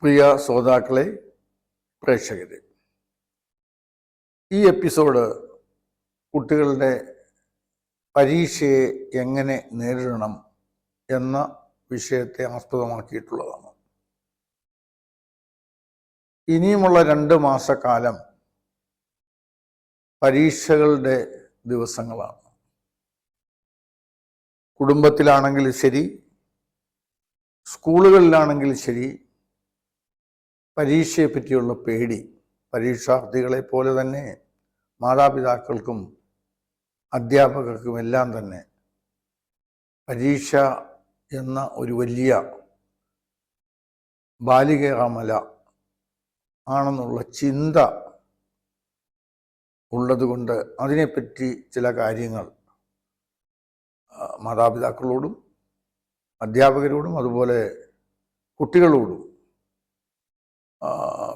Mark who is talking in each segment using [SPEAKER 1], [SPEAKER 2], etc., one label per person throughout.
[SPEAKER 1] പ്രിയ ശ്രോതാക്കളെ, പ്രേക്ഷകരെ, ഈ എപ്പിസോഡ് കുട്ടികളുടെ പരീക്ഷയെ എങ്ങനെ നേരിടണം എന്ന വിഷയത്തെ ആസ്പദമാക്കിയിട്ടുള്ളതാണ്. ഇനിയുമുള്ള 2 മാസക്കാലം പരീക്ഷകളുടെ ദിവസങ്ങളാണ്. കുടുംബത്തിലാണെങ്കിലും ശരി, സ്കൂളുകളിലാണെങ്കിലും ശരി, പരീക്ഷയെ പറ്റിയുള്ള പേടി പരീക്ഷാർത്ഥികളെ പോലെ തന്നെ മാതാപിതാക്കൾക്കും അധ്യാപകർക്കും എല്ലാം തന്നെ പരീക്ഷ എന്ന ഒരു വലിയ ബാലികേറാമല ആണെന്നുള്ള ചിന്ത ഉള്ളതുകൊണ്ട് അതിനെപ്പറ്റി ചില കാര്യങ്ങൾ മാതാപിതാക്കളോടും അധ്യാപകരോടും അതുപോലെ കുട്ടികളോടും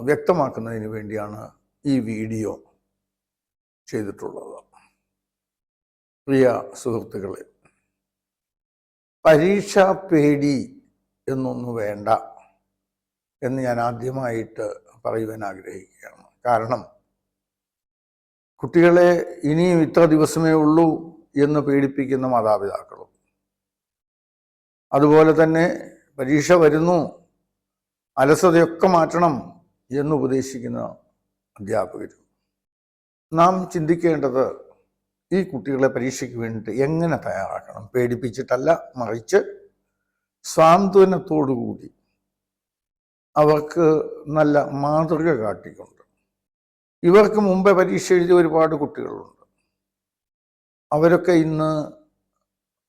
[SPEAKER 1] വ്യക്തമാക്കുന്നതിന് വേണ്ടിയാണ് ഈ വീഡിയോ ചെയ്തിട്ടുള്ളത്. പ്രിയ സുഹൃത്തുക്കളെ, പരീക്ഷാ പേടി എന്നൊന്നും വേണ്ട എന്ന് ഞാൻ ആദ്യമായിട്ട് പറയുവാൻ ആഗ്രഹിക്കുകയാണ്. കാരണം കുട്ടികളെ ഇനിയും ഇത്ര ദിവസമേ ഉള്ളൂ എന്ന് പേടിപ്പിക്കുന്ന മാതാപിതാക്കളും, അതുപോലെ തന്നെ പരീക്ഷ വരുന്നു, അലസതയൊക്കെ മാറ്റണം എന്ന് ഉപദേശിക്കുന്ന അധ്യാപകരും. നാം ചിന്തിക്കേണ്ടത് ഈ കുട്ടികളെ പരീക്ഷയ്ക്ക് വേണ്ടിയിട്ട് എങ്ങനെ തയ്യാറാക്കണം. പേടിപ്പിച്ചിട്ടല്ല, മറിച്ച് സാന്ത്വനത്തോടുകൂടി അവർക്ക് നല്ല മാതൃക കാട്ടിക്കൊണ്ട്. ഇവർക്ക് മുമ്പേ പരീക്ഷ എഴുതിയ ഒരുപാട് കുട്ടികളുണ്ട്. അവരൊക്കെ ഇന്ന്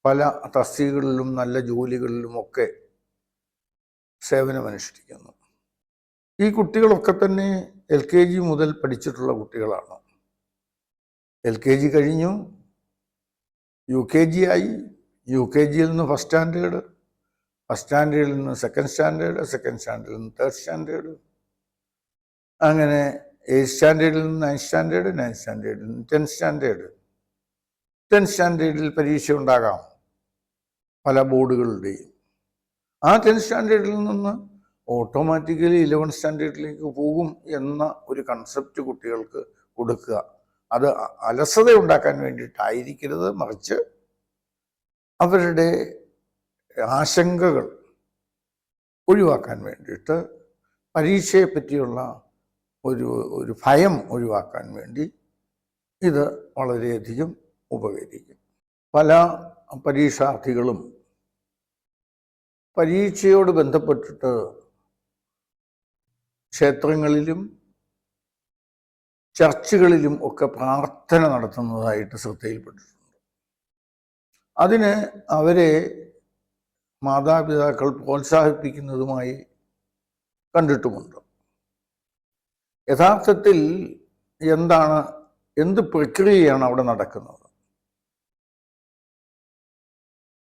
[SPEAKER 1] പല തസ്തികകളിലും നല്ല ജോലികളിലുമൊക്കെ സേവനമനുഷ്ഠിക്കുന്നു. ഈ കുട്ടികളൊക്കെ തന്നെ LKG മുതൽ പഠിച്ചിട്ടുള്ള കുട്ടികളാണ്. LKG കഴിഞ്ഞു, UKG ആയി, UKGയിൽ നിന്ന് ഫസ്റ്റ് സ്റ്റാൻഡേർഡ്, ഫസ്റ്റ് സ്റ്റാൻഡേർഡിൽ നിന്ന് സെക്കൻഡ് സ്റ്റാൻഡേർഡ്, സെക്കൻഡ് സ്റ്റാൻഡേർഡിൽ നിന്ന് തേർഡ് സ്റ്റാൻഡേർഡ്, അങ്ങനെ 8th സ്റ്റാൻഡേർഡിൽ നിന്ന് 9th സ്റ്റാൻഡേർഡ്, 9th സ്റ്റാൻഡേർഡിൽ നിന്ന് 10th സ്റ്റാൻഡേർഡ്. 10th സ്റ്റാൻഡേർഡിൽ പരീക്ഷ ഉണ്ടാകാം പല ബോർഡുകളുടെയും. ആ 10th സ്റ്റാൻഡേർഡിൽ നിന്ന് ഓട്ടോമാറ്റിക്കലി 11th സ്റ്റാൻഡേർഡിലേക്ക് പോകും എന്ന ഒരു കൺസെപ്റ്റ് കുട്ടികൾക്ക് കൊടുക്കുക. അത് അലസത ഉണ്ടാക്കാൻ വേണ്ടിയിട്ടായിരിക്കരുത്, മറിച്ച് അവരുടെ ആശങ്കകൾ ഒഴിവാക്കാൻ വേണ്ടിയിട്ട്, പരീക്ഷയെ പറ്റിയുള്ള ഒരു ഭയം ഒഴിവാക്കാൻ വേണ്ടി ഇത് വളരെയധികം ഉപകരിക്കും. പല പരീക്ഷാർത്ഥികളും പരീക്ഷയോട് ബന്ധപ്പെട്ടിട്ട് ക്ഷേത്രങ്ങളിലും ചർച്ചുകളിലും ഒക്കെ പ്രാർത്ഥന നടത്തുന്നതായിട്ട് ശ്രദ്ധയിൽപ്പെട്ടിട്ടുണ്ട്. അതിന് അവരെ മാതാപിതാക്കൾ പ്രോത്സാഹിപ്പിക്കുന്നതുമായി കണ്ടിട്ടുമുണ്ട്. യഥാർത്ഥത്തിൽ എന്ത് പ്രക്രിയയാണ് അവിടെ നടക്കുന്നത്?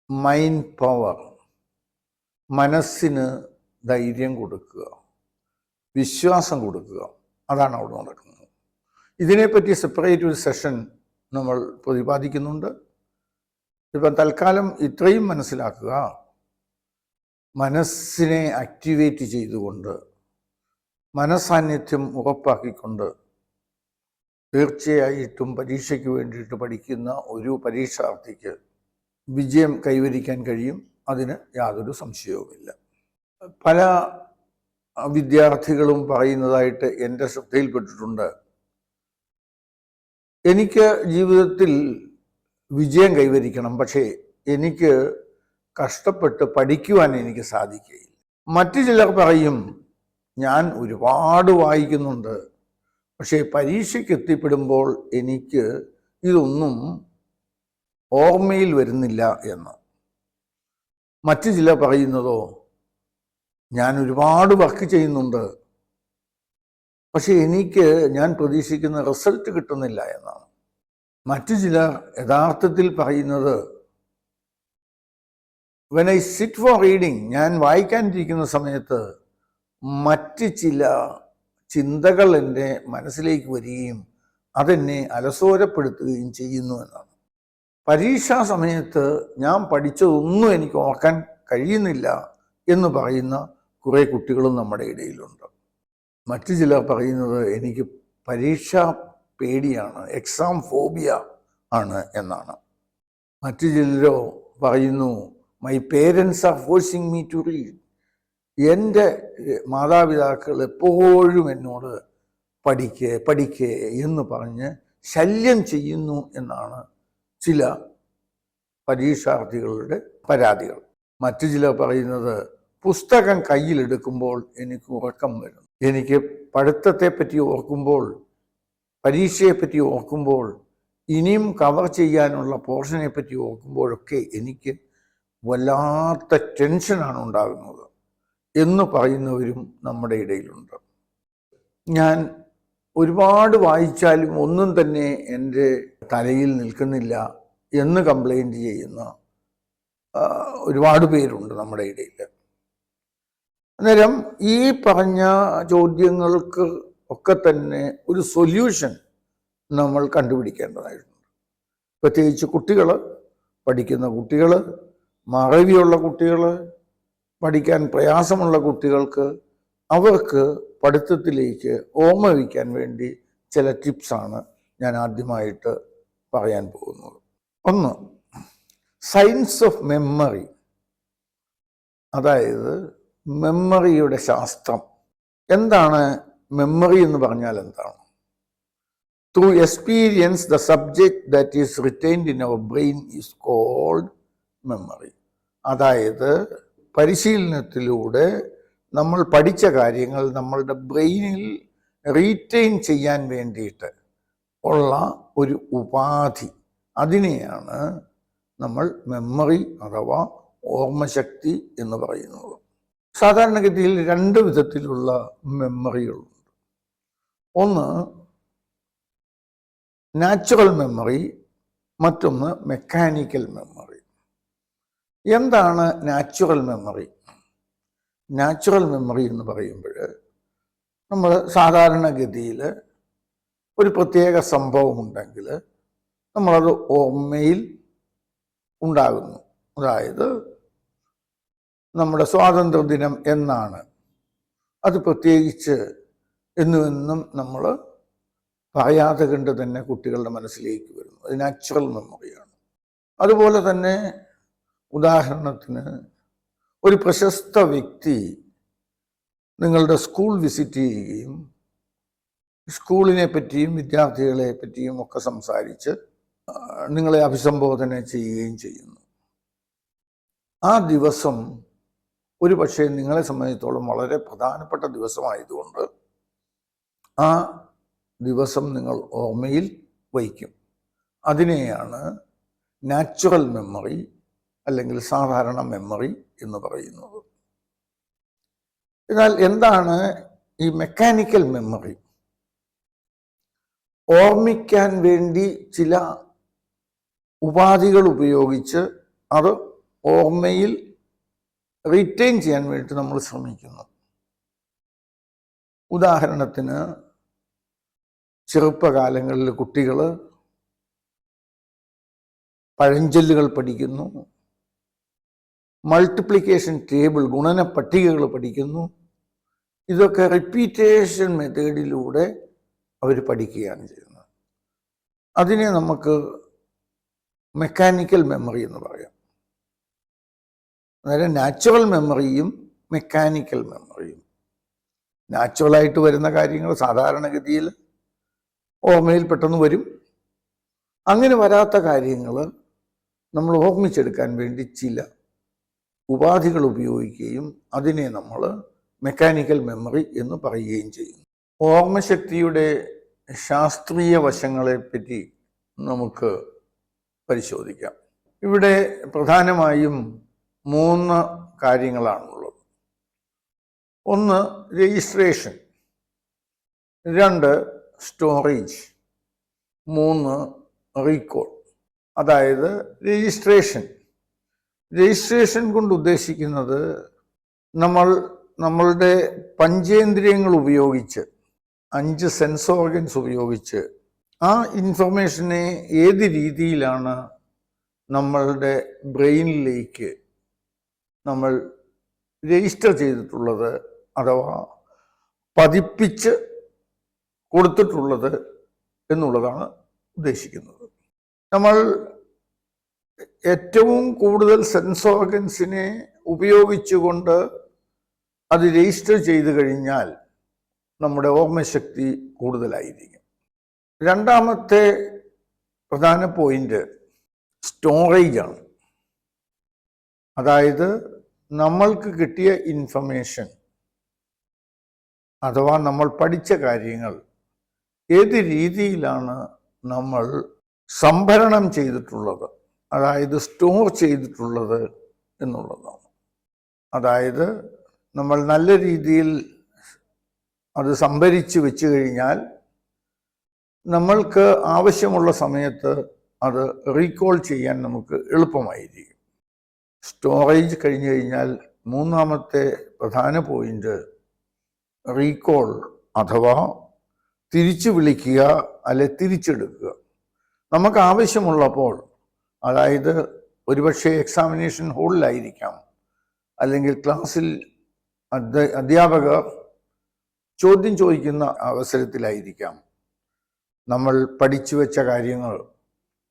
[SPEAKER 1] മൈൻഡ് പവർ, മനസ്സിന് ധൈര്യം കൊടുക്കുക, വിശ്വാസം കൊടുക്കുക, അതാണ് അവിടെ നടക്കുന്നത്. ഇതിനെപ്പറ്റി സെപ്പറേറ്റ് ഒരു സെഷൻ നമ്മൾ പ്രതിപാദിക്കുന്നുണ്ട്. ഇപ്പം തൽക്കാലം ഇത്രയും മനസ്സിലാക്കുക, മനസ്സിനെ ആക്ടിവേറ്റ് ചെയ്തുകൊണ്ട്, മനസാന്നിധ്യം ഉറപ്പാക്കിക്കൊണ്ട് തീർച്ചയായിട്ടും പരീക്ഷയ്ക്ക് വേണ്ടിയിട്ട് പഠിക്കുന്ന ഒരു പരീക്ഷാർത്ഥിക്ക് വിജയം കൈവരിക്കാൻ കഴിയും. അതിന് യാതൊരു സംശയവുമില്ല. പല വിദ്യാർത്ഥികളും പറയുന്നതായിട്ട് എൻ്റെ ശ്രദ്ധയിൽപ്പെട്ടിട്ടുണ്ട്, എനിക്ക് ജീവിതത്തിൽ വിജയം കൈവരിക്കണം, പക്ഷേ എനിക്ക് കഷ്ടപ്പെട്ട് പഠിക്കുവാൻ എനിക്ക് സാധിക്കുകയില്ല. മറ്റു ചിലർ പറയും, ഞാൻ ഒരുപാട് വായിക്കുന്നുണ്ട്, പക്ഷേ പരീക്ഷയ്ക്ക് എത്തിപ്പെടുമ്പോൾ എനിക്ക് ഇതൊന്നും ഓർമ്മയിൽ വരുന്നില്ല എന്ന്. മറ്റു ചിലർ പറയുന്നതോ, ഞാൻ ഒരുപാട് വർക്ക് ചെയ്യുന്നുണ്ട്, പക്ഷെ ഞാൻ പ്രതീക്ഷിക്കുന്ന റിസൾട്ട് കിട്ടുന്നില്ല എന്നാണ്. മറ്റു ചിലർ യഥാർത്ഥത്തിൽ പറയുന്നത്, when I sit for reading, ഞാൻ വായിക്കാനിരിക്കുന്ന സമയത്ത് മറ്റ് ചില ചിന്തകൾ എൻ്റെ മനസ്സിലേക്ക് വരികയും അതെന്നെ അലസോരപ്പെടുത്തുകയും ചെയ്യുന്നു എന്നാണ്. പരീക്ഷാ സമയത്ത് ഞാൻ പഠിച്ചതൊന്നും എനിക്ക് ഓർക്കാൻ കഴിയുന്നില്ല എന്ന് പറയുന്ന കുറേ കുട്ടികളും നമ്മുടെ ഇടയിലുണ്ട്. മറ്റു ചിലർ പറയുന്നത് എനിക്ക് പരീക്ഷ പേടിയാണ്, എക്സാം ഫോബിയ ആണ് എന്നാണ്. മറ്റു ചിലരോ പറയുന്നു my parents are forcing me to read. എൻ്റെ മാതാപിതാക്കൾ എപ്പോഴും എന്നോട് പഠിക്കേ എന്ന് പറഞ്ഞ് ശല്യം ചെയ്യുന്നു എന്നാണ് ചില പരീക്ഷാർത്ഥികളുടെ പരാതികൾ. മറ്റു ചിലർ പറയുന്നത് പുസ്തകം കയ്യിലെടുക്കുമ്പോൾ എനിക്ക് ഉറക്കം വരും. എനിക്ക് പഠിത്തത്തെപ്പറ്റി ഓർക്കുമ്പോൾ, പരീക്ഷയെപ്പറ്റി ഓർക്കുമ്പോൾ, ഇനിയും കവർ ചെയ്യാനുള്ള പോർഷനെ പറ്റി ഓർക്കുമ്പോഴൊക്കെ എനിക്ക് വല്ലാത്ത ടെൻഷനാണ് ഉണ്ടാകുന്നത് എന്ന് പറയുന്നവരും നമ്മുടെ ഇടയിലുണ്ട്. ഞാൻ ഒരുപാട് വായിച്ചാലും ഒന്നും തന്നെ എൻ്റെ തലയിൽ നിൽക്കുന്നില്ല എന്ന് കംപ്ലൈൻറ്റ് ചെയ്യുന്ന ഒരുപാട് പേരുണ്ട് നമ്മുടെ ഇടയിൽ. അന്നേരം ഈ പറഞ്ഞ ചോദ്യങ്ങൾക്ക് ഒക്കെ തന്നെ ഒരു സൊല്യൂഷൻ നമ്മൾ കണ്ടുപിടിക്കേണ്ടതായിട്ടുണ്ട്. പ്രത്യേകിച്ച് കുട്ടികൾ, പഠിക്കുന്ന കുട്ടികൾ, മറവിയുള്ള കുട്ടികൾ, പഠിക്കാൻ പ്രയാസമുള്ള കുട്ടികൾക്ക് അവർക്ക് പഠിത്തത്തിലേക്ക് ഓർമ്മ വയ്ക്കാൻ വേണ്ടി ചില ടിപ്സാണ് ഞാൻ ആദ്യമായിട്ട് പറയാൻ പോകുന്നത്. ഒന്ന്, സയൻസ് ഓഫ് മെമ്മറി, അതായത് മെമ്മറിയുടെ ശാസ്ത്രം. എന്താണ് മെമ്മറി എന്ന് പറഞ്ഞാൽ എന്താണ്? Through experience the subject that is retained in our brain is called memory. അതായത് പരിശീലനത്തിലൂടെ നമ്മൾ പഠിച്ച കാര്യങ്ങൾ നമ്മളുടെ ബ്രെയിനിൽ റീറ്റെയിൻ ചെയ്യാൻ വേണ്ടിയിട്ട് ഉള്ള ഒരു ഉപാധി, അതിനെയാണ് നമ്മൾ മെമ്മറി അഥവാ ഓർമ്മശക്തി എന്ന് പറയുന്നത്. സാധാരണഗതിയിൽ രണ്ട് വിധത്തിലുള്ള മെമ്മറികളുണ്ട്. ഒന്ന് നാച്ചുറൽ മെമ്മറി, മറ്റൊന്ന് മെക്കാനിക്കൽ മെമ്മറി. എന്താണ് നാച്ചുറൽ മെമ്മറി? നാച്ചുറൽ മെമ്മറി എന്ന് പറയുമ്പോൾ നമ്മൾ സാധാരണഗതിയിൽ ഒരു പ്രത്യേക സംഭവമുണ്ടെങ്കിൽ നമ്മളത് ഓർമ്മയിൽ ഉണ്ടാകുന്നു. അതായത് നമ്മുടെ സ്വാതന്ത്ര്യദിനം എന്നാണ്, അത് പ്രത്യേകിച്ച് എന്നും നമ്മൾ പറയാതെ കണ്ട് തന്നെ കുട്ടികളുടെ മനസ്സിലേക്ക് വരുന്നു. അത് നാച്ചുറൽ മെമ്മറിയാണ്. അതുപോലെ തന്നെ ഉദാഹരണത്തിന് ഒരു പ്രശസ്ത വ്യക്തി നിങ്ങളുടെ സ്കൂൾ വിസിറ്റ് ചെയ്യുകയും സ്കൂളിനെ പറ്റിയും വിദ്യാർത്ഥികളെ പറ്റിയും ഒക്കെ സംസാരിച്ച് നിങ്ങളെ അഭിസംബോധന ചെയ്യുകയും ചെയ്യുന്നു. ആ ദിവസം ഒരു പക്ഷേ നിങ്ങളെ സംബന്ധിച്ചിടത്തോളം വളരെ പ്രധാനപ്പെട്ട ദിവസമായതുകൊണ്ട് ആ ദിവസം നിങ്ങൾ ഓർമ്മയിൽ വയ്ക്കും. അതിനെയാണ് നാച്ചുറൽ മെമ്മറി അല്ലെങ്കിൽ സാധാരണ മെമ്മറി എന്ന് പറയുന്നത്. എന്നാൽ എന്താണ് ഈ മെക്കാനിക്കൽ മെമ്മറി? ഓർമ്മിക്കാൻ വേണ്ടി ചില ഉപാധികൾ ഉപയോഗിച്ച് അത് ഓർമ്മയിൽ റിറ്റെയിൻ ചെയ്യാൻ വേണ്ടി നമ്മൾ ശ്രമിക്കുന്നു. ഉദാഹരണത്തിന് ചെറുപ്പകാലങ്ങളിൽ കുട്ടികൾ പഴഞ്ചൊല്ലുകൾ പഠിക്കുന്നു, മൾട്ടിപ്ലിക്കേഷൻ ടേബിൾ, ഗുണന പട്ടികകൾ പഠിക്കുന്നു. ഇതൊക്കെ റിപ്പീറ്റേഷൻ മെത്തേഡിലൂടെ അവർ പഠിക്കുകയാണ് ചെയ്യുന്നത്. അതിനെ നമുക്ക് മെക്കാനിക്കൽ മെമ്മറി എന്ന് പറയാം. അതായത് നാച്ചുറൽ മെമ്മറിയും മെക്കാനിക്കൽ മെമ്മറിയും. നാച്ചുറലായിട്ട് വരുന്ന കാര്യങ്ങൾ സാധാരണഗതിയിൽ ഓർമ്മയിൽ പെട്ടെന്ന് വരും. അങ്ങനെ വരാത്ത കാര്യങ്ങൾ നമ്മൾ ഓർമ്മിച്ചെടുക്കാൻ വേണ്ടി ചില ഉപാധികൾ ഉപയോഗിക്കുകയും അതിനെ നമ്മൾ മെക്കാനിക്കൽ മെമ്മറി എന്ന് പറയുകയും ചെയ്യുന്നു. ഓർമ്മശക്തിയുടെ ശാസ്ത്രീയ വശങ്ങളെപ്പറ്റി നമുക്ക് പരിശോധിക്കാം. ഇവിടെ പ്രധാനമായും 3 കാര്യങ്ങളാണുള്ളത്. ഒന്ന് രജിസ്ട്രേഷൻ, 2 സ്റ്റോറേജ്, 3 റീകോൾ. അതായത് രജിസ്ട്രേഷൻ കൊണ്ട് ഉദ്ദേശിക്കുന്നത് നമ്മളുടെ പഞ്ചേന്ദ്രിയങ്ങൾ ഉപയോഗിച്ച്, 5 സെൻസ് ഓർഗൻസ് ഉപയോഗിച്ച് ആ ഇൻഫർമേഷനെ ഏത് രീതിയിലാണ് നമ്മളുടെ ബ്രെയിനിലേക്ക് നമ്മൾ രജിസ്റ്റർ ചെയ്തിട്ടുള്ളത് അഥവാ പതിപ്പിച്ച് കൊടുത്തിട്ടുള്ളത് എന്നുള്ളതാണ് ഉദ്ദേശിക്കുന്നത്. നമ്മൾ ഏറ്റവും കൂടുതൽ സെൻസ് ഓർഗൻസിനെ ഉപയോഗിച്ചുകൊണ്ട് അത് രജിസ്റ്റർ ചെയ്തു കഴിഞ്ഞാൽ നമ്മുടെ ഓർമ്മശക്തി കൂടുതലായിരിക്കും. രണ്ടാമത്തെ പ്രധാന പോയിന്റ് സ്റ്റോറേജ് ആണ്. അതായത് നമ്മൾക്ക് കിട്ടിയ ഇൻഫർമേഷൻ അഥവാ നമ്മൾ പഠിച്ച കാര്യങ്ങൾ ഏത് രീതിയിലാണ് നമ്മൾ സംഭരണം ചെയ്തിട്ടുള്ളത്, അതായത് സ്റ്റോർ ചെയ്തിട്ടുള്ളത് എന്നുള്ളതാണ്. അതായത് നമ്മൾ നല്ല രീതിയിൽ അത് സംഭരിച്ച് വെച്ച് കഴിഞ്ഞാൽ നമ്മൾക്ക് ആവശ്യമുള്ള സമയത്ത് അത് റീകോൾ ചെയ്യാൻ നമുക്ക് എളുപ്പമായിരിക്കും. സ്റ്റോറേജ് കഴിഞ്ഞു കഴിഞ്ഞാൽ മൂന്നാമത്തെ പ്രധാന പോയിന്റ് റീകോൾ അഥവാ തിരിച്ചു വിളിക്കുക അല്ലെ തിരിച്ചെടുക്കുക. നമുക്ക് ആവശ്യമുള്ളപ്പോൾ, അതായത് ഒരുപക്ഷെ എക്സാമിനേഷൻ ഹാളിലായിരിക്കാം, അല്ലെങ്കിൽ ക്ലാസ്സിൽ അധ്യാപകർ ചോദ്യം ചോദിക്കുന്ന അവസരത്തിലായിരിക്കാം, നമ്മൾ പഠിച്ചു വെച്ച കാര്യങ്ങൾ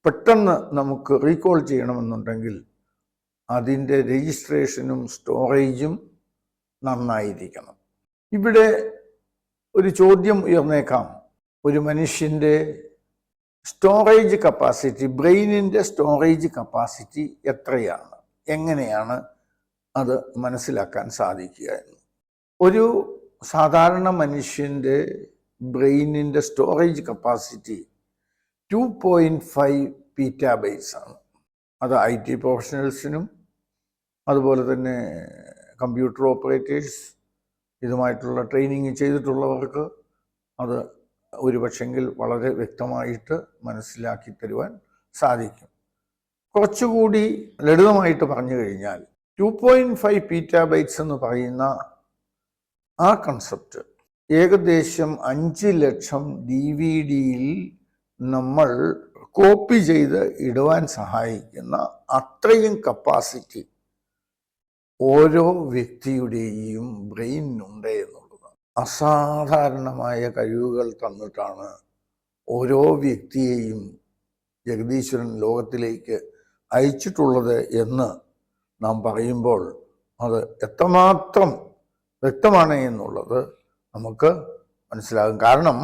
[SPEAKER 1] പെട്ടെന്ന് നമുക്ക് റീകോൾ ചെയ്യണമെന്നുണ്ടെങ്കിൽ അതിൻ്റെ രജിസ്ട്രേഷനും സ്റ്റോറേജും നന്നായിരിക്കണം. ഇവിടെ ഒരു ചോദ്യം ഉയർന്നേക്കാം, ഒരു മനുഷ്യൻ്റെ സ്റ്റോറേജ് കപ്പാസിറ്റി, ബ്രെയിനിൻ്റെ സ്റ്റോറേജ് കപ്പാസിറ്റി എത്രയാണ്, എങ്ങനെയാണ് അത് മനസ്സിലാക്കാൻ സാധിക്കുക എന്ന്. ഒരു സാധാരണ മനുഷ്യൻ്റെ ബ്രെയിനിൻ്റെ സ്റ്റോറേജ് കപ്പാസിറ്റി 2.5 PB ആണ്. അത് IT പ്രൊഫഷണൽസിനും അതുപോലെ തന്നെ കമ്പ്യൂട്ടർ ഓപ്പറേറ്റേഴ്സ് ഇതുമായിട്ടുള്ള ട്രെയിനിങ് ചെയ്തിട്ടുള്ളവർക്ക് അത് ഒരു പക്ഷെങ്കിൽ വളരെ വ്യക്തമായിട്ട് മനസ്സിലാക്കി തരുവാൻ സാധിക്കും. കുറച്ചുകൂടി ലളിതമായിട്ട് പറഞ്ഞു കഴിഞ്ഞാൽ 2.5 PB എന്ന് പറയുന്ന ആ കൺസെപ്റ്റ് ഏകദേശം 5 ലക്ഷം DVD-യിൽ നമ്മൾ കോപ്പി ചെയ്ത് ഇടുവാൻ സഹായിക്കുന്ന അത്രയും കപ്പാസിറ്റി ഓരോ വ്യക്തിയുടെയും ബ്രെയിനുണ്ട് എന്നുള്ളതാണ്. അസാധാരണമായ കഴിവുകൾ തന്നിട്ടാണ് ഓരോ വ്യക്തിയെയും ജഗദീശ്വരൻ ലോകത്തിലേക്ക് അയച്ചിട്ടുള്ളത് എന്ന് നാം പറയുമ്പോൾ അത് എത്രമാത്രം വ്യക്തമാണ് എന്നുള്ളത് നമുക്ക് മനസ്സിലാകും. കാരണം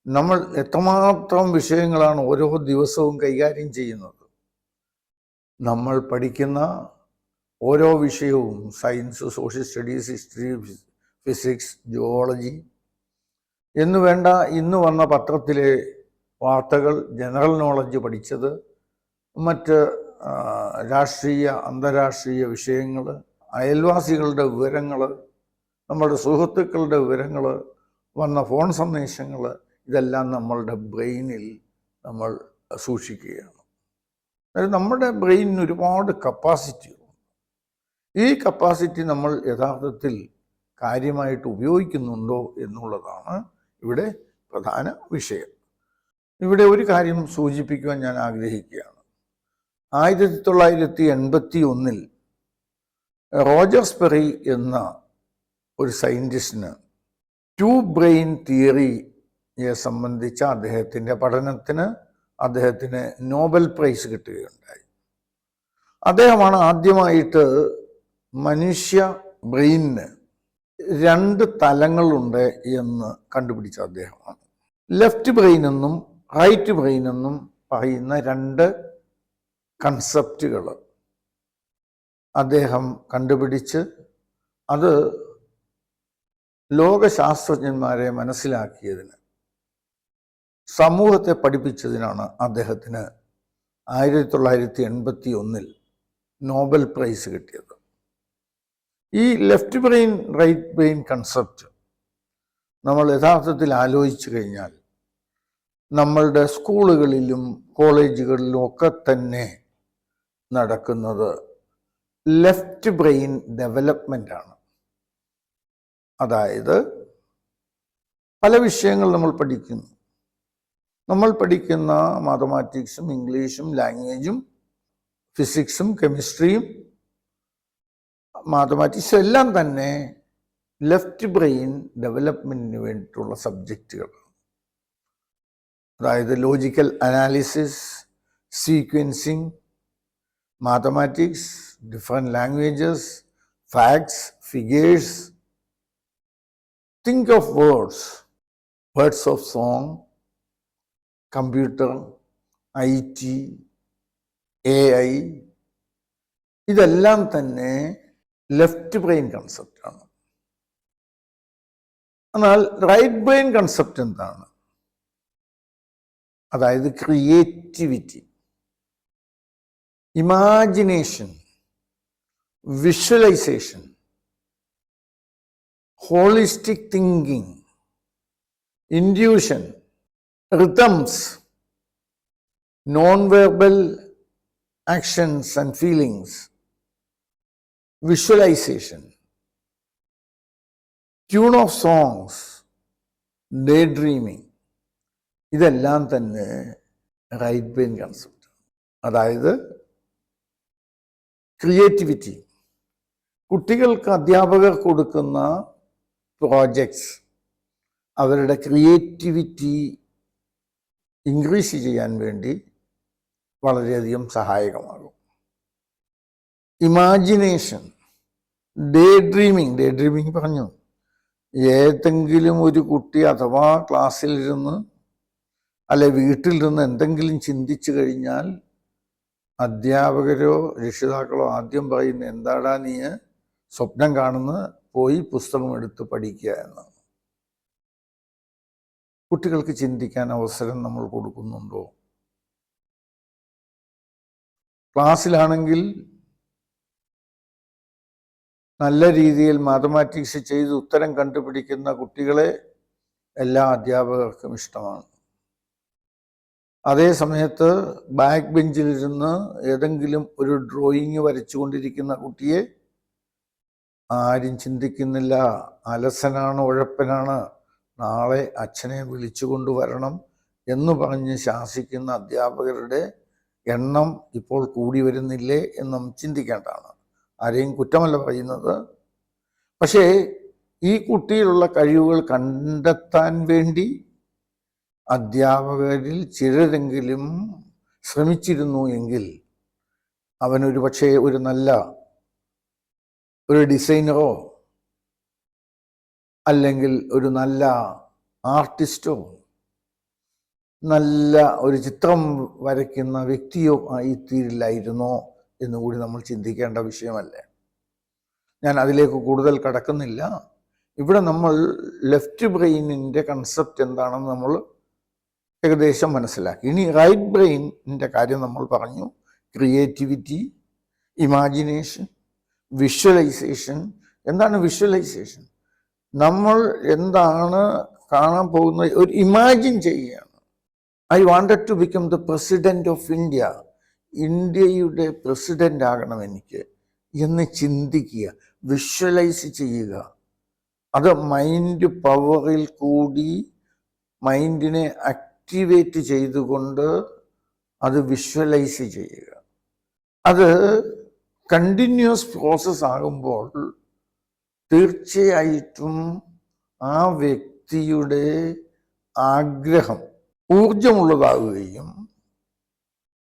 [SPEAKER 1] നമ്മൾ എത്രമാത്രം വിഷയങ്ങളാണ് ഓരോ ദിവസവും കൈകാര്യം ചെയ്യുന്നത്. നമ്മൾ പഠിക്കുന്ന ഓരോ വിഷയവും science, social studies, history, physics, geology എന്ന് വേണ്ട ഇന്ന് വന്ന പത്രത്തിലെ വാർത്തകൾ, ജനറൽ നോളജ് പഠിച്ചത്, മറ്റ് രാഷ്ട്രീയ അന്താരാഷ്ട്രീയ വിഷയങ്ങൾ, അയൽവാസികളുടെ വിവരങ്ങൾ, നമ്മുടെ സുഹൃത്തുക്കളുടെ വിവരങ്ങൾ, വന്ന ഫോൺ സന്ദേശങ്ങൾ, ഇതെല്ലാം നമ്മളുടെ ബ്രെയിനിൽ നമ്മൾ സൂക്ഷിക്കുകയാണ്. അതായത് നമ്മുടെ ബ്രെയിനിന് ഒരുപാട് കപ്പാസിറ്റികളുണ്ട്. ഈ കപ്പാസിറ്റി നമ്മൾ യഥാർത്ഥത്തിൽ കാര്യമായിട്ട് ഉപയോഗിക്കുന്നുണ്ടോ എന്നുള്ളതാണ് ഇവിടെ പ്രധാന വിഷയം. ഇവിടെ ഒരു കാര്യം സൂചിപ്പിക്കുവാൻ ഞാൻ ആഗ്രഹിക്കുകയാണ്. 1981 റോജർ സ്പെറി എന്ന ഒരു സയൻറ്റിസ്റ്റിന് 2 ബ്രെയിൻ തിയറിയെ സംബന്ധിച്ച അദ്ദേഹത്തിൻ്റെ പഠനത്തിന് അദ്ദേഹത്തിന് നോബൽ പ്രൈസ് കിട്ടുകയുണ്ടായി. അദ്ദേഹമാണ് ആദ്യമായിട്ട് മനുഷ്യ ബ്രെയിനിന് 2 തലങ്ങളുണ്ട് എന്ന് കണ്ടുപിടിച്ച അദ്ദേഹമാണ്. ലെഫ്റ്റ് ബ്രെയിൻ എന്നും റൈറ്റ് ബ്രെയിൻ എന്നും പറയുന്ന 2 കൺസെപ്റ്റുകൾ അദ്ദേഹം കണ്ടുപിടിച്ച് അത് ലോകശാസ്ത്രജ്ഞന്മാരെ മനസ്സിലാക്കിയതിന്, സമൂഹത്തെ പഠിപ്പിച്ചതിനാണ് അദ്ദേഹത്തിന് 1981 നോബൽ പ്രൈസ് കിട്ടിയത്. ഈ left brain right brain concept നമ്മൾ യഥാർത്ഥത്തിൽ ആലോചിച്ചു കഴിഞ്ഞാൽ നമ്മളുടെ സ്കൂളുകളിലും കോളേജുകളിലും ഒക്കെ തന്നെ നടക്കുന്നത് ലെഫ്റ്റ് ബ്രെയിൻ ഡെവലപ്മെൻ്റ് ആണ്. അതായത് പല വിഷയങ്ങൾ നമ്മൾ പഠിക്കുന്നു. നമ്മൾ പഠിക്കുന്ന മാത്തമാറ്റിക്സും ഇംഗ്ലീഷും ലാംഗ്വേജും ഫിസിക്സും കെമിസ്ട്രിയും മാത്തമാറ്റിക്സ് എല്ലാം തന്നെ ലെഫ്റ്റ് ബ്രെയിൻ ഡെവലപ്മെൻറ്റിന് വേണ്ടിയിട്ടുള്ള സബ്ജക്റ്റുകൾ. അതായത് logical analysis, sequencing, mathematics, different languages, facts, figures, think of words, words of song, computer, IT, AI, ഇതെല്ലാം തന്നെ ലെഫ്റ്റ് ബ്രെയിൻ കൺസെപ്റ്റാണ്. എന്നാൽ റൈറ്റ് ബ്രെയിൻ കൺസെപ്റ്റ് എന്താണ്? അതായത് creativity, imagination, visualisation, holistic thinking, intuition, rhythms, non-verbal actions and feelings, visualization, tune of songs, daydreaming, ഇതെല്ലാം തന്നെ right brain concept. അതായത് creativity, കുട്ടികൾക്ക് അധ്യാപകർ കൊടുക്കുന്ന പ്രോജക്ട്സ് അവരുടെ ക്രിയേറ്റിവിറ്റി ഇൻക്രീസ് ചെയ്യാൻ വേണ്ടി വളരെയധികം സഹായകമാകും. ഇമാജിനേഷൻ, ഡേ ഡ്രീമിങ് പറഞ്ഞു. ഏതെങ്കിലും ഒരു കുട്ടി അഥവാ ക്ലാസ്സിലിരുന്ന് അല്ലെ വീട്ടിലിരുന്ന് എന്തെങ്കിലും ചിന്തിച്ചു കഴിഞ്ഞാൽ അധ്യാപകരോ രക്ഷിതാക്കളോ ആദ്യം പറയുന്ന എന്താടാ നീ സ്വപ്നം കാണുന്ന, പോയി പുസ്തകം എടുത്ത് പഠിക്കുക എന്നാണ്. കുട്ടികൾക്ക് ചിന്തിക്കാൻ അവസരം നമ്മൾ കൊടുക്കുന്നുണ്ടോ? ക്ലാസ്സിലാണെങ്കിൽ നല്ല രീതിയിൽ മാത്തമാറ്റിക്സ് ചെയ്ത് ഉത്തരം കണ്ടുപിടിക്കുന്ന കുട്ടികളെ എല്ലാ അധ്യാപകർക്കും ഇഷ്ടമാണ്. അതേ സമയത്ത് ബാക്ക് ബെഞ്ചിലിരുന്ന് ഏതെങ്കിലും ഒരു ഡ്രോയിങ് വരച്ചുകൊണ്ടിരിക്കുന്ന കുട്ടിയെ ആരും ചിന്തിക്കുന്നില്ല. അലസനാണ്, ഉഴപ്പനാണ്, നാളെ അച്ഛനെ വിളിച്ചു കൊണ്ടുവരണം എന്ന് പറഞ്ഞ് ശാസിക്കുന്ന അധ്യാപകരുടെ എണ്ണം ഇപ്പോൾ കൂടി വരുന്നില്ലേ എന്നും ചിന്തിക്കേണ്ടതാണ്. ആരെയും കുറ്റമല്ല പറയുന്നത്. പക്ഷേ ഈ കുട്ടിയിലുള്ള കഴിവുകൾ കണ്ടെത്താൻ വേണ്ടി അധ്യാപകരിൽ ചിലരെങ്കിലും ശ്രമിച്ചിരുന്നു എങ്കിൽ അവനൊരു പക്ഷേ ഒരു നല്ല ഒരു ഡിസൈനറോ അല്ലെങ്കിൽ ഒരു നല്ല ആർട്ടിസ്റ്റോ നല്ല ഒരു ചിത്രം വരയ്ക്കുന്ന വ്യക്തിയോ ആയിത്തീരില്ലായിരുന്നോ എന്നുകൂടി നമ്മൾ ചിന്തിക്കേണ്ട വിഷയമല്ലേ. ഞാൻ അതിലേക്ക് കൂടുതൽ കടക്കുന്നില്ല. ഇവിടെ നമ്മൾ ലെഫ്റ്റ് ബ്രെയിനിൻ്റെ കൺസെപ്റ്റ് എന്താണെന്ന് നമ്മൾ ഏകദേശം മനസ്സിലാക്കി. ഇനി റൈറ്റ് ബ്രെയിനിൻ്റെ കാര്യം നമ്മൾ പറഞ്ഞു. Creativity, imagination, visualisation. എന്താണ് വിഷ്വലൈസേഷൻ? നമ്മൾ എന്താണ് കാണാൻ പോകുന്നത് ഒരു ഇമാജിൻ ചെയ്യുകയാണ്. I wanted to become the president of India. ഇന്ത്യയുടെ പ്രസിഡന്റ് ആകണം എനിക്ക് എന്ന് ചിന്തിക്കുക, വിഷ്വലൈസ് ചെയ്യുക. അത് മൈൻഡ് പവറിൽ കൂടി മൈൻഡിനെ ആക്ടിവേറ്റ് ചെയ്തുകൊണ്ട് അത് വിഷ്വലൈസ് ചെയ്യുക. അത് കണ്ടിന്യൂസ് പ്രോസസ് ആകുമ്പോൾ തീർച്ചയായിട്ടും ആ വ്യക്തിയുടെ ആഗ്രഹം ഊർജമുള്ളതാവുകയും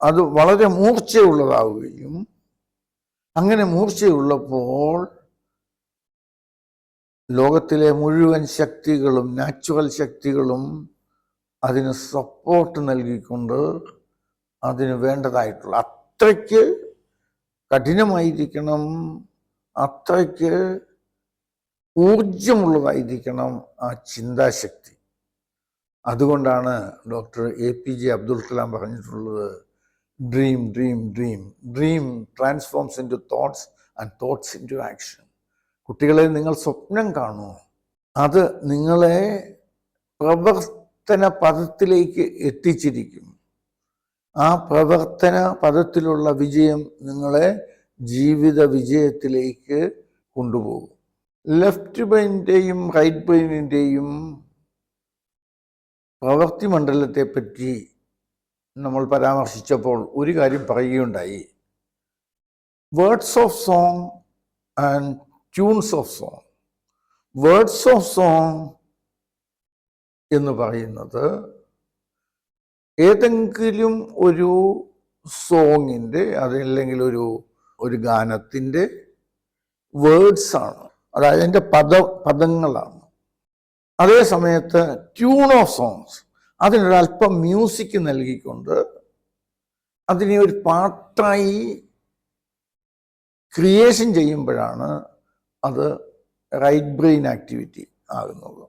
[SPEAKER 1] അത് വളരെ മൂർച്ചയുള്ളതാവുകയും, അങ്ങനെ മൂർച്ചയുള്ളപ്പോൾ ലോകത്തിലെ മുഴുവൻ ശക്തികളും നാച്ചുറൽ ശക്തികളും അതിന് സപ്പോർട്ട് നൽകിക്കൊണ്ട് അതിന് വേണ്ടതായിട്ടുള്ള അത്രയ്ക്ക് കഠിനമായിരിക്കണം, അത്രയ്ക്ക് ഊർജമുള്ളതായിരിക്കണം ആ ചിന്താശക്തി. അതുകൊണ്ടാണ് ഡോക്ടർ APJ അബ്ദുൽ കലാം പറഞ്ഞിട്ടുള്ളത്, dream dream dream dream transforms into thoughts and thoughts into action. കുട്ടികളെ, നിങ്ങൾ സ്വപ്നം കാണൂ, അത് നിങ്ങളെ പ്രവർത്തന പദത്തിലേക്ക് എത്തിച്ചിരിക്കും. ആ പ്രവർത്തന പദത്തിലുള്ള വിജയം നിങ്ങളെ ജീവിത വിജയത്തിലേക്ക് കൊണ്ടുപോകും. ലെഫ്റ്റ് ബ്രെയിനിൻ്റെയും റൈറ്റ് ബ്രെയിനിൻ്റെയും പ്രവൃത്തി മണ്ഡലത്തെ പറ്റി നമ്മൾ പരാമർശിച്ചപ്പോൾ ഒരു കാര്യം പറയുകയുണ്ടായി. Words of song, and tunes of song. Words of song എന്ന് പറയുന്നത് ഏതെങ്കിലും ഒരു സോങ്ങിൻ്റെ അതല്ലെങ്കിൽ ഒരു ഗാനത്തിൻ്റെ വേർഡ്സാണ്, അതായത് അതിൻ്റെ പദങ്ങളാണ്. അതേ സമയത്ത് ട്യൂൺ ഓഫ് സോങ്സ് അതിനൊരല്പം മ്യൂസിക് നൽകിക്കൊണ്ട് അതിനെ ഒരു പാട്ടായി ക്രിയേഷൻ ചെയ്യുമ്പോഴാണ് അത് റൈറ്റ് ബ്രെയിൻ ആക്ടിവിറ്റി ആകുന്നത്.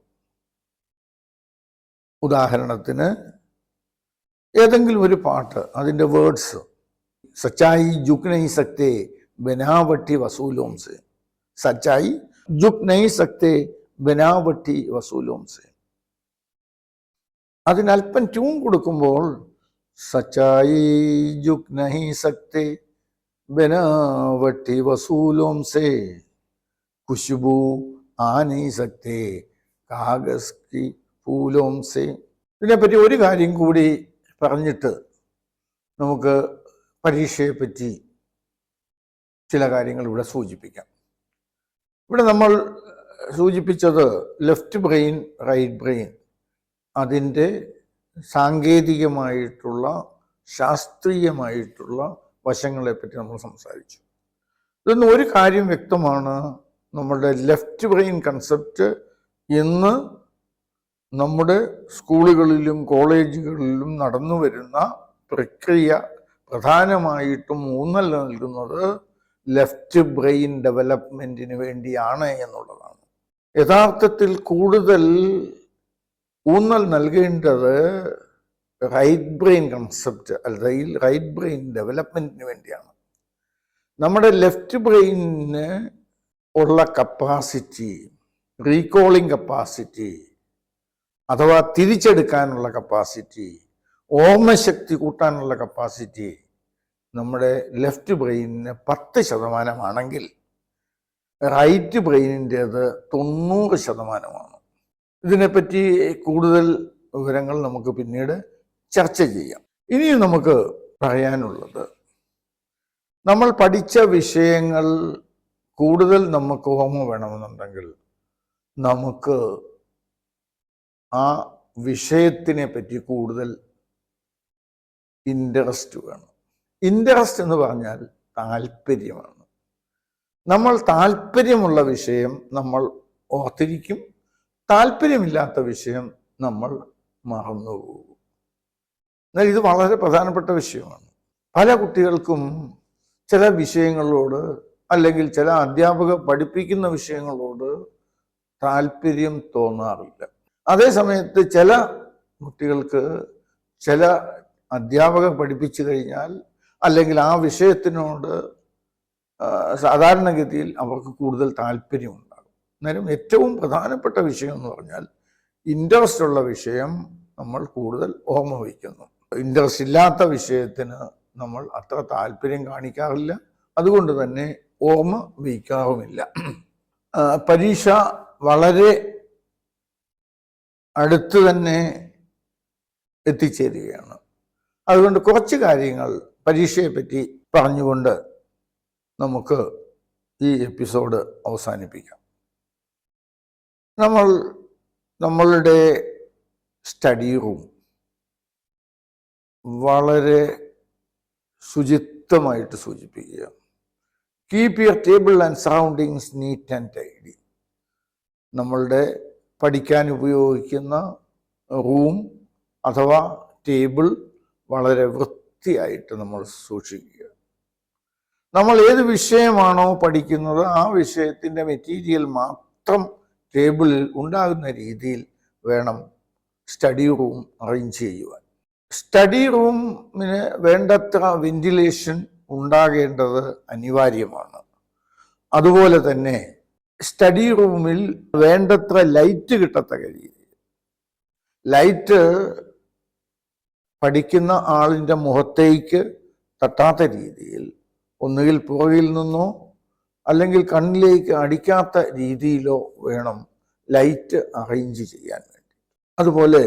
[SPEAKER 1] ഉദാഹരണത്തിന് ഏതെങ്കിലും ഒരു പാട്ട്, അതിൻ്റെ വേർഡ്സ് സച്ചായി ജുക് നഹീ സക്തേ ബനാവട്ടി വസൂലോം സെ, സച്ചായി ജുക് നഹീ സക്തേ ബനാവട്ടി വസൂലോം സെ, അതിനല്പം ട്യൂൺ കൊടുക്കുമ്പോൾ സച്ചായി ജുക് നഹീ സക്തേ ബനാവട്ടി വസൂലോം സെ, ഖുശ്ബൂ ആ നഹീ സക്തേ കാഗസ് കി ഫൂലോം സെ. ഇതിനെപ്പറ്റി ഒരു കാര്യം കൂടി പറഞ്ഞിട്ട് നമുക്ക് പരീക്ഷയെപ്പറ്റി ചില കാര്യങ്ങൾ ഇവിടെ സൂചിപ്പിക്കാം. ഇവിടെ നമ്മൾ സൂചിപ്പിച്ചത് ലെഫ്റ്റ് ബ്രെയിൻ, റൈറ്റ് ബ്രെയിൻ, അതിൻ്റെ സാങ്കേതികമായിട്ടുള്ള ശാസ്ത്രീയമായിട്ടുള്ള വശങ്ങളെപ്പറ്റി നമ്മൾ സംസാരിച്ചു. ഇതൊന്നും ഒരു കാര്യം വ്യക്തമാണ്, നമ്മളുടെ ലെഫ്റ്റ് ബ്രെയിൻ കൺസെപ്റ്റ് ഇന്ന് നമ്മുടെ സ്കൂളുകളിലും കോളേജുകളിലും നടന്നു വരുന്ന പ്രക്രിയ പ്രധാനമായിട്ടും ഊന്നൽ നൽകുന്നത് ലെഫ്റ്റ് ബ്രെയിൻ ഡെവലപ്മെൻറ്റിന് വേണ്ടിയാണ് എന്നുള്ളതാണ്. യഥാർത്ഥത്തിൽ കൂടുതൽ ഊന്നൽ നൽകേണ്ടത് റൈറ്റ് ബ്രെയിൻ കൺസെപ്റ്റ് അല്ലെങ്കിൽ റൈറ്റ് ബ്രെയിൻ ഡെവലപ്മെൻറ്റിന് വേണ്ടിയാണ്. നമ്മുടെ ലെഫ്റ്റ് ബ്രെയിനിന് ഉള്ള കപ്പാസിറ്റി, റീകോളിംഗ് കപ്പാസിറ്റി അഥവാ തിരിച്ചെടുക്കാനുള്ള കപ്പാസിറ്റി, ഓർമ്മശക്തി കൂട്ടാനുള്ള കപ്പാസിറ്റി നമ്മുടെ ലെഫ്റ്റ് ബ്രെയിനിന് 10% റൈറ്റ് ബ്രെയിനിൻ്റേത് 90%. ഇതിനെപ്പറ്റി കൂടുതൽ വിവരങ്ങൾ നമുക്ക് പിന്നീട് ചർച്ച ചെയ്യാം. ഇനിയും നമുക്ക് പറയാനുള്ളത്, നമ്മൾ പഠിച്ച വിഷയങ്ങൾ കൂടുതൽ നമുക്ക് ഓർമ്മ വേണമെന്നുണ്ടെങ്കിൽ നമുക്ക് ആ വിഷയത്തിനെ പറ്റി കൂടുതൽ ഇൻട്രസ്റ്റ് വേണം. ഇൻട്രസ്റ്റ് എന്ന് പറഞ്ഞാൽ താല്പര്യമാണ്. നമ്മൾ താല്പര്യമുള്ള വിഷയം നമ്മൾ ഓർത്തിരിക്കും, താല്പര്യമില്ലാത്ത വിഷയം നമ്മൾ മറന്നുപോകും. എന്നാൽ ഇത് വളരെ പ്രധാനപ്പെട്ട വിഷയമാണ്. പല കുട്ടികൾക്കും ചില വിഷയങ്ങളോട് അല്ലെങ്കിൽ ചില അധ്യാപകർ പഠിപ്പിക്കുന്ന വിഷയങ്ങളോട് താല്പര്യം തോന്നാറില്ല. അതേ സമയത്ത് ചില കുട്ടികൾക്ക് ചില അധ്യാപകർ പഠിപ്പിച്ചു കഴിഞ്ഞാൽ അല്ലെങ്കിൽ ആ വിഷയത്തിനോട് സാധാരണഗതിയിൽ അവർക്ക് കൂടുതൽ താല്പര്യമുണ്ടാകും. എന്നാലും ഏറ്റവും പ്രധാനപ്പെട്ട വിഷയം എന്ന് പറഞ്ഞാൽ ഇൻട്രസ്റ്റ് ഉള്ള വിഷയം നമ്മൾ കൂടുതൽ ഓർമ്മ വയ്ക്കുന്നു. ഇൻട്രസ്റ്റ് ഇല്ലാത്ത വിഷയത്തിന് നമ്മൾ അത്ര താല്പര്യം കാണിക്കാറില്ല, അതുകൊണ്ട് തന്നെ ഓർമ്മ വയ്ക്കാറുമില്ല. പരീക്ഷ വളരെ അടുത്ത് തന്നെ എത്തിച്ചേരുകയാണ്. അതുകൊണ്ട് കുറച്ച് കാര്യങ്ങൾ പരീക്ഷയെപ്പറ്റി പറഞ്ഞുകൊണ്ട് നമുക്ക് ഈ എപ്പിസോഡ് അവസാനിപ്പിക്കാം. നമ്മളുടെ സ്റ്റഡി റൂം വളരെ ശുചിത്വമായിട്ട് സൂചിപ്പിക്കുക. Keep your table and surroundings neat and tidy. നമ്മളുടെ പഠിക്കാൻ ഉപയോഗിക്കുന്ന റൂം അഥവാ ടേബിൾ വളരെ വൃത്തിയായിട്ട് നമ്മൾ സൂക്ഷിക്കുക. നമ്മൾ ഏത് വിഷയമാണോ പഠിക്കുന്നത് ആ വിഷയത്തിൻ്റെ മെറ്റീരിയൽ മാത്രം ടേബിളിൽ ഉണ്ടാകുന്ന രീതിയിൽ വേണം സ്റ്റഡി റൂം അറേഞ്ച് ചെയ്യുവാൻ. സ്റ്റഡി റൂമിന് വേണ്ടത്ര വെന്റിലേഷൻ ഉണ്ടാകേണ്ടത് അനിവാര്യമാണ്. അതുപോലെ തന്നെ സ്റ്റഡി റൂമിൽ വേണ്ടത്ര ലൈറ്റ് കിട്ടത്തക്ക രീതിയിൽ, ലൈറ്റ് പഠിക്കുന്ന ആളിൻ്റെ മുഖത്തേക്ക് തട്ടാത്ത രീതിയിൽ, ഒന്നുകിൽ പുറകിൽ നിന്നോ അല്ലെങ്കിൽ കണ്ണിലേക്ക് അടിക്കാത്ത രീതിയിലോ വേണം ലൈറ്റ് അറേഞ്ച് ചെയ്യാൻ വേണ്ടി. അതുപോലെ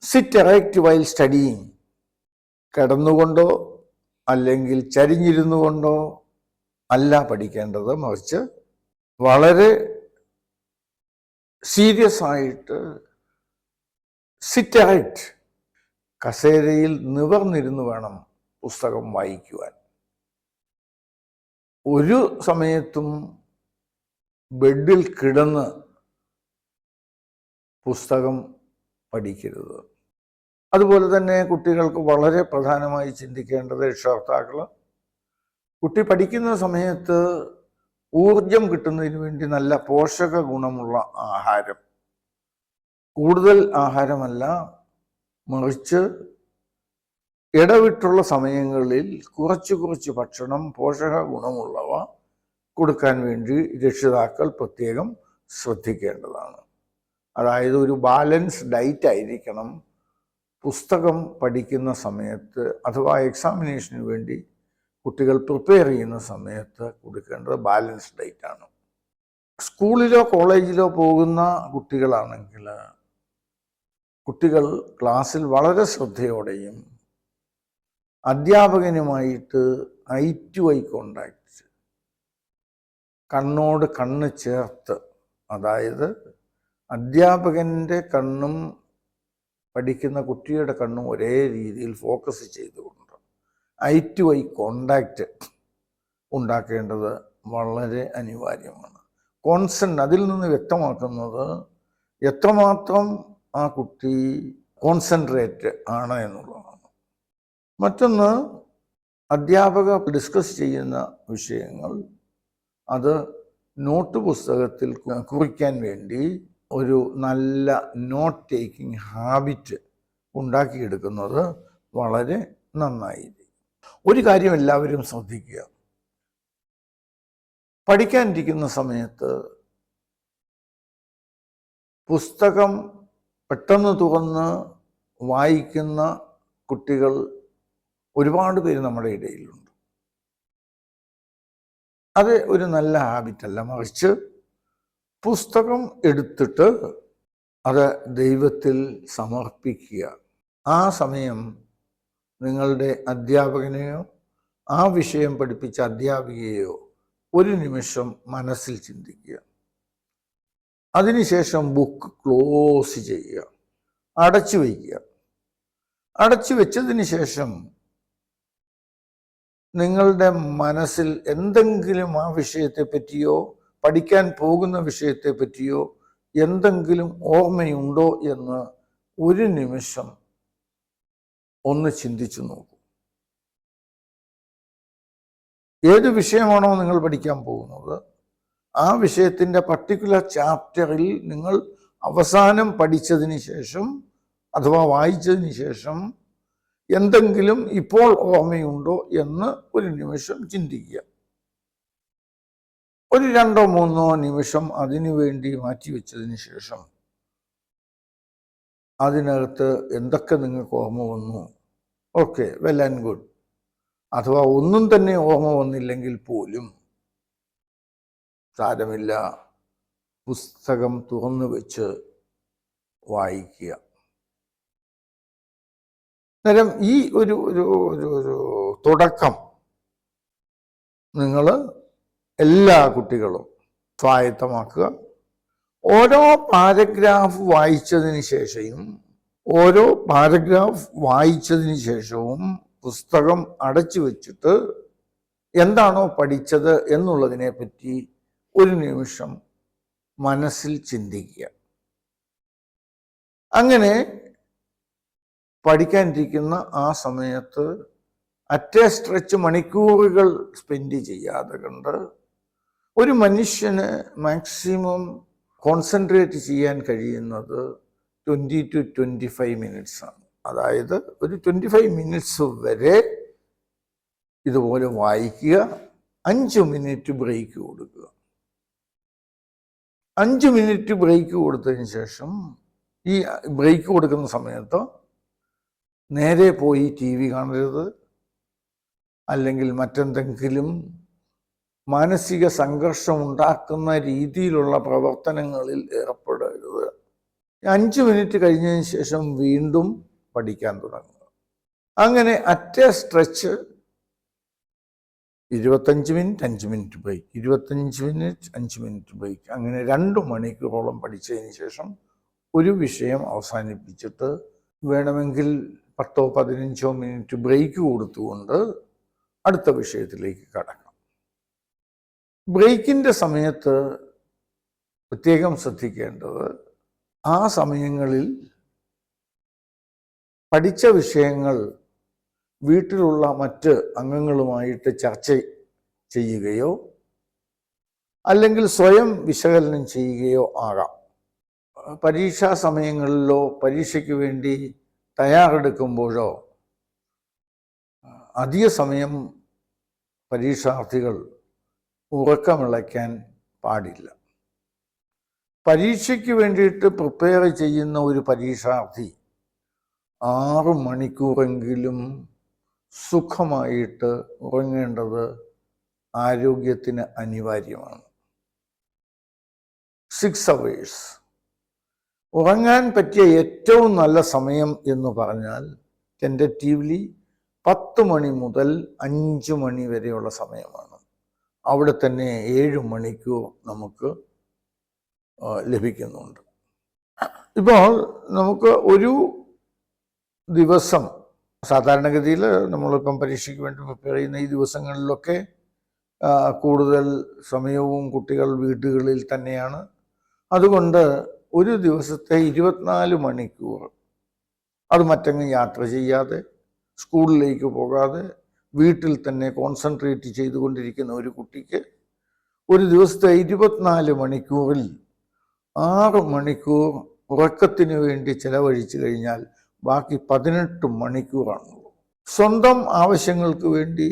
[SPEAKER 1] സിറ്റ് എറക്റ്റ് വൈൽ സ്റ്റഡിയിങ്. കിടന്നുകൊണ്ടോ അല്ലെങ്കിൽ ചരിഞ്ഞിരുന്നു കൊണ്ടോ അല്ല പഠിക്കേണ്ടത്, മറിച്ച് വളരെ സീരിയസ് ആയിട്ട് സിറ്റായിട്ട് കസേരയിൽ നിവർന്നിരുന്ന് വേണം പുസ്തകം വായിക്കുവാൻ. ഒരു സമയത്തും ബെഡിൽ കിടന്ന് പുസ്തകം പഠിക്കരുത്. അതുപോലെ തന്നെ കുട്ടികൾക്ക് വളരെ പ്രധാനമായി ചിന്തിക്കേണ്ടത്, രക്ഷകർത്താക്കൾ കുട്ടി പഠിക്കുന്ന സമയത്ത് ഊർജം കിട്ടുന്നതിന് വേണ്ടി നല്ല പോഷക ഗുണമുള്ള ആഹാരം, കൂടുതൽ ആഹാരമല്ല, മറിച്ച് ഇടവിട്ടുള്ള സമയങ്ങളിൽ കുറച്ച് കുറച്ച് ഭക്ഷണം പോഷക ഗുണമുള്ളവ കൊടുക്കാൻ വേണ്ടി രക്ഷിതാക്കൾ പ്രത്യേകം ശ്രദ്ധിക്കേണ്ടതാണ്. അതായത് ഒരു ബാലൻസ് ഡയറ്റ് ആയിരിക്കണം പുസ്തകം പഠിക്കുന്ന സമയത്ത് അഥവാ എക്സാമിനേഷന് വേണ്ടി കുട്ടികൾ പ്രിപ്പയർ ചെയ്യുന്ന സമയത്ത് കൊടുക്കേണ്ടത് ബാലൻസ് ഡയറ്റാണ്. സ്കൂളിലോ കോളേജിലോ പോകുന്ന കുട്ടികളാണെങ്കിൽ കുട്ടികൾ ക്ലാസ്സിൽ വളരെ ശ്രദ്ധയോടെയും അധ്യാപകനുമായിട്ട് ഐ ടു ഐ കോണ്ടാക്ട്, കണ്ണോട് കണ്ണ് ചേർത്ത്, അതായത് അധ്യാപകൻ്റെ കണ്ണും പഠിക്കുന്ന കുട്ടിയുടെ കണ്ണും ഒരേ രീതിയിൽ ഫോക്കസ് ചെയ്തുകൊണ്ട് ഐ ടു ഐ കോണ്ടാക്റ്റ് ഉണ്ടാക്കേണ്ടത് വളരെ അനിവാര്യമാണ്. അതിൽ നിന്ന് വ്യക്തമാക്കുന്നത് എത്രമാത്രം ആ കുട്ടി കോൺസെൻട്രേറ്റ് ആണ് എന്നുള്ളതാണ്. മറ്റൊന്ന്, അധ്യാപക ഡിസ്കസ് ചെയ്യുന്ന വിഷയങ്ങൾ അത് നോട്ട് പുസ്തകത്തിൽ കുറിക്കാൻ വേണ്ടി ഒരു നല്ല നോട്ട് ടേക്കിംഗ് ഹാബിറ്റ് ഉണ്ടാക്കിയെടുക്കുന്നത് വളരെ നന്നായിരിക്കും. ഒരു കാര്യം എല്ലാവരും ശ്രദ്ധിക്കുക, പഠിക്കാനിരിക്കുന്ന സമയത്ത് പുസ്തകം പെട്ടെന്ന് തുറന്ന് വായിക്കുന്ന കുട്ടികൾ ഒരുപാട് പേര് നമ്മുടെ ഇടയിലുണ്ട്. അത് ഒരു നല്ല ഹാബിറ്റല്ല, മറിച്ച് പുസ്തകം എടുത്തിട്ട് അത് ദൈവത്തിൽ സമർപ്പിക്കുക. ആ സമയം നിങ്ങളുടെ അധ്യാപകനെയോ ആ വിഷയം പഠിപ്പിച്ച അധ്യാപികയെയോ ഒരു നിമിഷം മനസ്സിൽ ചിന്തിക്കുക. അതിനുശേഷം ബുക്ക് ക്ലോസ് ചെയ്യുക, അടച്ചു വയ്ക്കുക. അടച്ചു വെച്ചതിന് ശേഷം നിങ്ങളുടെ മനസ്സിൽ എന്തെങ്കിലും ആ വിഷയത്തെ പറ്റിയോ പഠിക്കാൻ പോകുന്ന വിഷയത്തെ പറ്റിയോ എന്തെങ്കിലും ഓർമ്മയുണ്ടോ എന്ന് ഒരു നിമിഷം ഒന്ന് ചിന്തിച്ചു നോക്കൂ. ഏത് വിഷയമാണോ നിങ്ങൾ പഠിക്കാൻ പോകുന്നത് ആ വിഷയത്തിൻ്റെ പർട്ടിക്കുലർ ചാപ്റ്ററിൽ നിങ്ങൾ അവസാനം പഠിച്ചതിന് ശേഷം അഥവാ വായിച്ചതിന് ശേഷം എന്തെങ്കിലും ഇപ്പോൾ ഓർമ്മയുണ്ടോ എന്ന് ഒരു നിമിഷം ചിന്തിക്കുക. ഒരു 2-3 നിമിഷം അതിനു വേണ്ടി മാറ്റിവെച്ചതിന് ശേഷം അതിനകത്ത് എന്തൊക്കെ നിങ്ങൾക്ക് ഓർമ്മ വന്നു, ഓക്കെ, വെൽ ആൻഡ് ഗുഡ്. അഥവാ ഒന്നും തന്നെ ഓർമ്മ വന്നില്ലെങ്കിൽ പോലും സാരമില്ല, പുസ്തകം തുറന്നു വെച്ച് വായിക്കുക. അന്നേരം ഈ ഒരു തുടക്കം നിങ്ങൾ എല്ലാ കുട്ടികളും സ്വായത്തമാക്കുക. ഓരോ പാരഗ്രാഫ് വായിച്ചതിന് ശേഷവും പുസ്തകം അടച്ചു വെച്ചിട്ട് എന്താണോ പഠിച്ചത് എന്നുള്ളതിനെ പറ്റി ഒരു നിമിഷം മനസ്സിൽ ചിന്തിക്കുക. അങ്ങനെ പഠിക്കാനിരിക്കുന്ന ആ സമയത്ത് അറ്റേ സ്ട്രെച്ച് മണിക്കൂറുകൾ സ്പെൻഡ് ചെയ്യാതെ കണ്ട് ഒരു മനുഷ്യന് മാക്സിമം കോൺസെൻട്രേറ്റ് ചെയ്യാൻ കഴിയുന്നത് 20 to 25 മിനിറ്റ്സ് ആണ്. അതായത് ഒരു 25 മിനിറ്റ്സ് വരെ ഇതുപോലെ വായിക്കുക. 5 മിനിറ്റ് ബ്രേക്ക് കൊടുക്കുക. 5 മിനിറ്റ് ബ്രേക്ക് കൊടുത്തതിന് ശേഷം ഈ ബ്രേക്ക് കൊടുക്കുന്ന സമയത്ത് നേരെ പോയി TV കാണരുത്, അല്ലെങ്കിൽ മറ്റെന്തെങ്കിലും മാനസിക സംഘർഷം ഉണ്ടാക്കുന്ന രീതിയിലുള്ള പ്രവർത്തനങ്ങളിൽ ഏർപ്പെടരുത്. 5 മിനിറ്റ് കഴിഞ്ഞതിന് ശേഷം വീണ്ടും പഠിക്കാൻ തുടങ്ങുക. അങ്ങനെ at a stretch 25 minute 5 minute break, 25 minute 5 minute break, അങ്ങനെ 2 മണിക്കൂറോളം പഠിച്ചതിന് ശേഷം ഒരു വിഷയം അവസാനിപ്പിച്ചിട്ട് വേണമെങ്കിൽ 10-15 മിനിറ്റ് ബ്രേക്ക് കൊടുത്തുകൊണ്ട് അടുത്ത വിഷയത്തിലേക്ക് കടക്കാം. ബ്രേക്കിൻ്റെ സമയത്ത് പ്രത്യേകം ശ്രദ്ധിക്കേണ്ടത്, ആ സമയങ്ങളിൽ പഠിച്ച വിഷയങ്ങൾ വീട്ടിലുള്ള മറ്റ് അംഗങ്ങളുമായിട്ട് ചർച്ച ചെയ്യുകയോ അല്ലെങ്കിൽ സ്വയം വിശകലനം ചെയ്യുകയോ ആകാം. പരീക്ഷാ സമയങ്ങളിലോ പരീക്ഷയ്ക്ക് വേണ്ടി തയ്യാറെടുക്കുമ്പോഴോ അധിക സമയം പരീക്ഷാർത്ഥികൾ ഉറക്കമിളയ്ക്കാൻ പാടില്ല. പരീക്ഷയ്ക്ക് വേണ്ടിയിട്ട് പ്രിപ്പയർ ചെയ്യുന്ന ഒരു പരീക്ഷാർത്ഥി 6 മണിക്കൂറെങ്കിലും സുഖമായിട്ട് ഉറങ്ങേണ്ടത് ആരോഗ്യത്തിന് അനിവാര്യമാണ്. 6 hours ഉറങ്ങാൻ പറ്റിയ ഏറ്റവും നല്ല സമയം എന്ന് പറഞ്ഞാൽ ടെൻറ്ററ്റീവ്ലി 10 മണി മുതൽ 5 മണി വരെയുള്ള സമയമാണ്. അവിടെ തന്നെ 7 മണിക്കൂർ നമുക്ക് ലഭിക്കുന്നുണ്ട്. ഇപ്പോൾ നമുക്ക് ഒരു ദിവസം സാധാരണഗതിയിൽ നമ്മളിപ്പം പരീക്ഷയ്ക്ക് വേണ്ടി പ്രിപ്പയർ ചെയ്യുന്ന ഈ ദിവസങ്ങളിലൊക്കെ കൂടുതൽ സമയവും കുട്ടികൾ വീടുകളിൽ തന്നെയാണ്. അതുകൊണ്ട് ഒരു ദിവസത്തെ 24 മണിക്കൂർ അത് മറ്റെങ്ങും യാത്ര ചെയ്യാതെ, സ്കൂളിലേക്ക് പോകാതെ വീട്ടിൽ തന്നെ കോൺസെൻട്രേറ്റ് ചെയ്തുകൊണ്ടിരിക്കുന്ന ഒരു കുട്ടിക്ക് ഒരു ദിവസത്തെ 24 മണിക്കൂറിൽ 6 മണിക്കൂർ ഉറക്കത്തിന് വേണ്ടി ചെലവഴിച്ചു കഴിഞ്ഞാൽ ബാക്കി 18 മണിക്കൂറാണുള്ളൂ. സ്വന്തം ആവശ്യങ്ങൾക്ക് വേണ്ടി,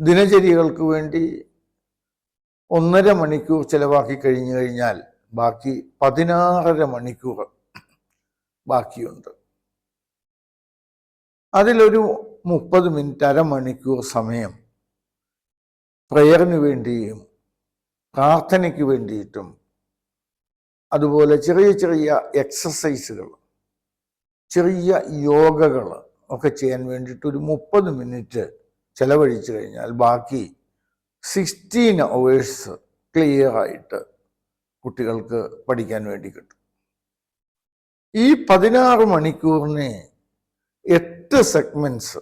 [SPEAKER 1] ദിനചര്യകൾക്ക് വേണ്ടി 1.5 മണിക്കൂർ ചിലവാക്കി കഴിഞ്ഞു കഴിഞ്ഞാൽ ബാക്കി 16.5 മണിക്കൂർ ബാക്കിയുണ്ട്. അതിലൊരു 30 മിനിറ്റ്, അരമണിക്കൂർ സമയം പ്രയറിന് വേണ്ടിയും പ്രാർത്ഥനയ്ക്ക് വേണ്ടിയിട്ടും അതുപോലെ ചെറിയ ചെറിയ എക്സസൈസുകൾ, ചെറിയ യോഗകൾ ഒക്കെ ചെയ്യാൻ വേണ്ടിയിട്ട് ഒരു 30 മിനിറ്റ് ചിലവഴിച്ചു കഴിഞ്ഞാൽ ബാക്കി 16 hours ക്ലിയർ ആയിട്ട് കുട്ടികൾക്ക് പഠിക്കാൻ വേണ്ടി കിട്ടും. ഈ 16 മണിക്കൂറിനെ 8 സെഗ്മെൻറ്റ്സ്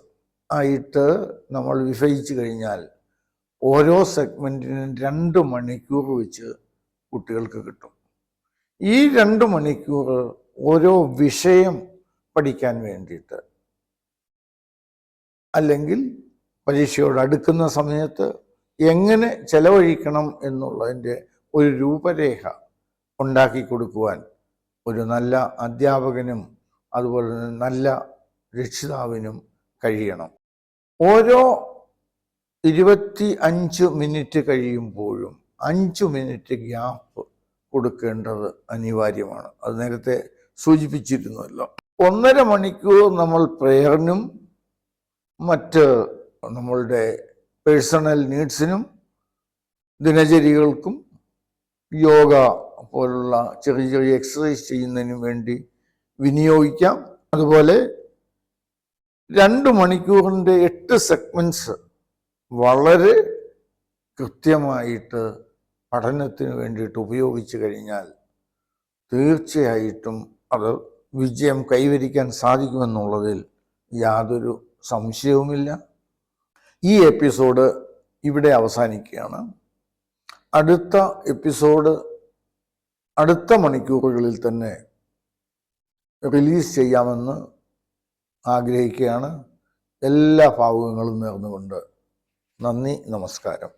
[SPEAKER 1] ആയിട്ട് നമ്മൾ വിഭജിച്ചു കഴിഞ്ഞാൽ ഓരോ സെഗ്മെൻറ്റിനും 2 മണിക്കൂർ വെച്ച് കുട്ടികൾക്ക് കിട്ടും. ഈ 2 മണിക്കൂർ ഓരോ വിഷയം പഠിക്കാൻ വേണ്ടിയിട്ട്, അല്ലെങ്കിൽ പരീക്ഷയോട് അടുക്കുന്ന സമയത്ത് എങ്ങനെ ചെലവഴിക്കണം എന്നുള്ളതിൻ്റെ ഒരു രൂപരേഖ ഉണ്ടാക്കി കൊടുക്കുവാൻ ഒരു നല്ല അധ്യാപകനും അതുപോലെ തന്നെ നല്ല രക്ഷിതാവിനും കഴിയണം. ഓരോ 25 മിനിറ്റ് കഴിയുമ്പോഴും 5 മിനിറ്റ് ഗ്യാപ്പ് കൊടുക്കേണ്ടത് അനിവാര്യമാണ്. അത് നേരത്തെ സൂചിപ്പിച്ചിരുന്നല്ലോ. 1.5 മണിക്കൂർ നമ്മൾ പ്രേയറിനും മറ്റ് നമ്മളുടെ പേഴ്സണൽ നീഡ്സിനും ദിനചര്യകൾക്കും യോഗ പോലുള്ള ചെറിയ ചെറിയ എക്സസൈസ് ചെയ്യുന്നതിനും വേണ്ടി വിനിയോഗിക്കാം. അതുപോലെ 2 മണിക്കൂറിൻ്റെ 8 സെഗ്മെൻറ്റ്സ് വളരെ കൃത്യമായിട്ട് പഠനത്തിന് വേണ്ടിയിട്ട് ഉപയോഗിച്ചു കഴിഞ്ഞാൽ തീർച്ചയായിട്ടും അത് വിജയം കൈവരിക്കാൻ സാധിക്കുമെന്നുള്ളതിൽ യാതൊരു സംശയവുമില്ല. ഈ എപ്പിസോഡ് ഇവിടെ അവസാനിക്കുകയാണ്. അടുത്ത എപ്പിസോഡ് അടുത്ത മണിക്കൂറുകളിൽ തന്നെ റിലീസ് ചെയ്യാമെന്ന് ആഗ്രഹിക്കുകയാണ്. എല്ലാ ഭാവുകങ്ങളും നേർന്നുകൊണ്ട് നന്ദി, നമസ്കാരം.